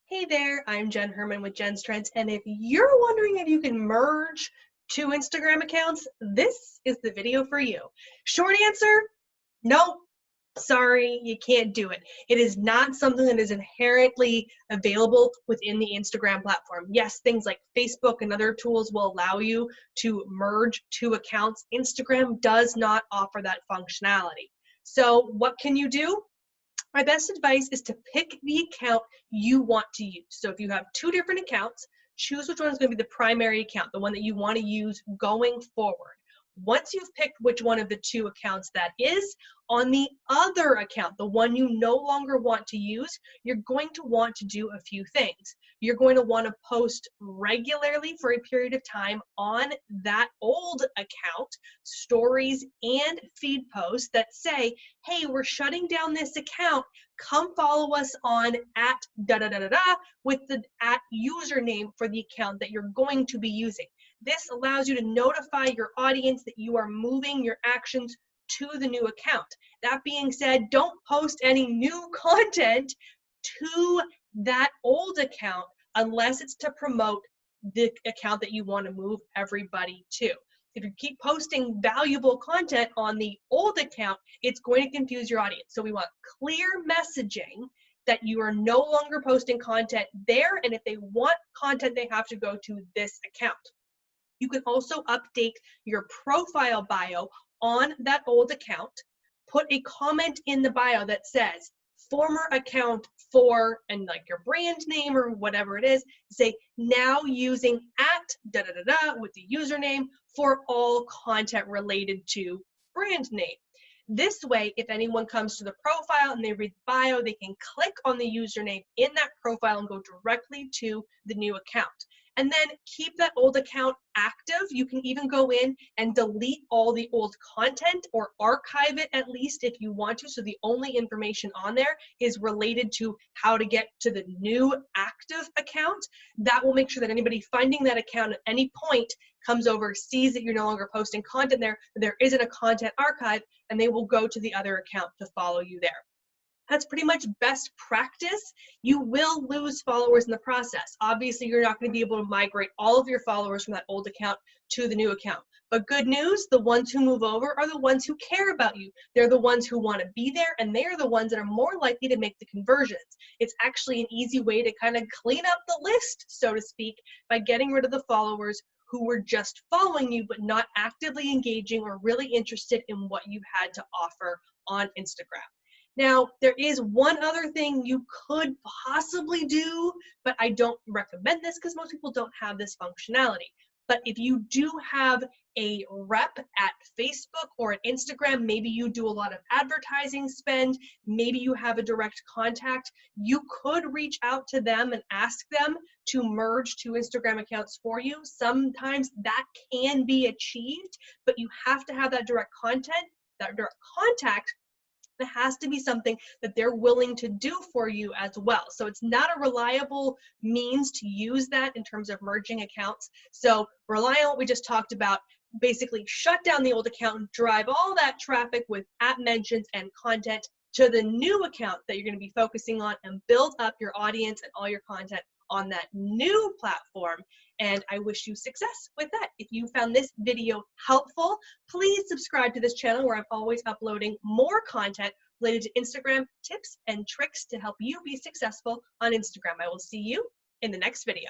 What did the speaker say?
Hey there, I'm Jenn Herman with Jenn's Trends, and if you're wondering if you can merge two Instagram accounts, this is the video for you. Short answer, nope. Sorry, you can't do it. It is not something that is inherently available within the Instagram platform. Yes, things like Facebook and other tools will allow you to merge two accounts. Instagram does not offer that functionality. So what can you do? My best advice is to pick the account you want to use. So if you have two different accounts, choose which one is going to be the primary account, the one that you want to use going forward. Once you've picked which one of the two accounts that is, on the other account, the one you no longer want to use, you're going to want to do a few things. You're going to want to post regularly for a period of time on that old account, stories and feed posts that say, hey, we're shutting down this account. Come follow us on at da-da-da-da-da with the at username for the account that you're going to be using. This allows you to notify your audience that you are moving your actions to the new account. That being said, don't post any new content to that old account unless it's to promote the account that you want to move everybody to. If you keep posting valuable content on the old account, it's going to confuse your audience. So we want clear messaging that you are no longer posting content there, and if they want content, they have to go to this account. You can also update your profile bio on that old account. Put a comment in the bio that says, former account for, and like your brand name or whatever it is, say now using at da-da-da-da with the username for all content related to brand name. This way, if anyone comes to the profile and they read the bio, they can click on the username in that profile and go directly to the new account. And then keep that old account active. You can even go in and delete all the old content or archive it at least if you want to. So the only information on there is related to how to get to the new active account. That will make sure that anybody finding that account at any point comes over, sees that you're no longer posting content there, that there isn't a content archive, and they will go to the other account to follow you there. That's pretty much best practice. You will lose followers in the process. Obviously, you're not going to be able to migrate all of your followers from that old account to the new account. But good news, the ones who move over are the ones who care about you. They're the ones who want to be there, and they are the ones that are more likely to make the conversions. It's actually an easy way to kind of clean up the list, so to speak, by getting rid of the followers who were just following you but not actively engaging or really interested in what you had to offer on Instagram. Now, there is one other thing you could possibly do, but I don't recommend this because most people don't have this functionality. But if you do have a rep at Facebook or at Instagram, maybe you do a lot of advertising spend, maybe you have a direct contact, you could reach out to them and ask them to merge two Instagram accounts for you. Sometimes that can be achieved, but you have to have that direct contact. It has to be something that they're willing to do for you as well. So it's not a reliable means to use that in terms of merging accounts. So rely on what we just talked about. Basically shut down the old account, drive all that traffic with at mentions and content to the new account that you're going to be focusing on, and build up your audience and all your content on that new platform. And I wish you success with that. If you found this video helpful, please subscribe to this channel where I'm always uploading more content related to Instagram tips and tricks to help you be successful on Instagram. I will see you in the next video.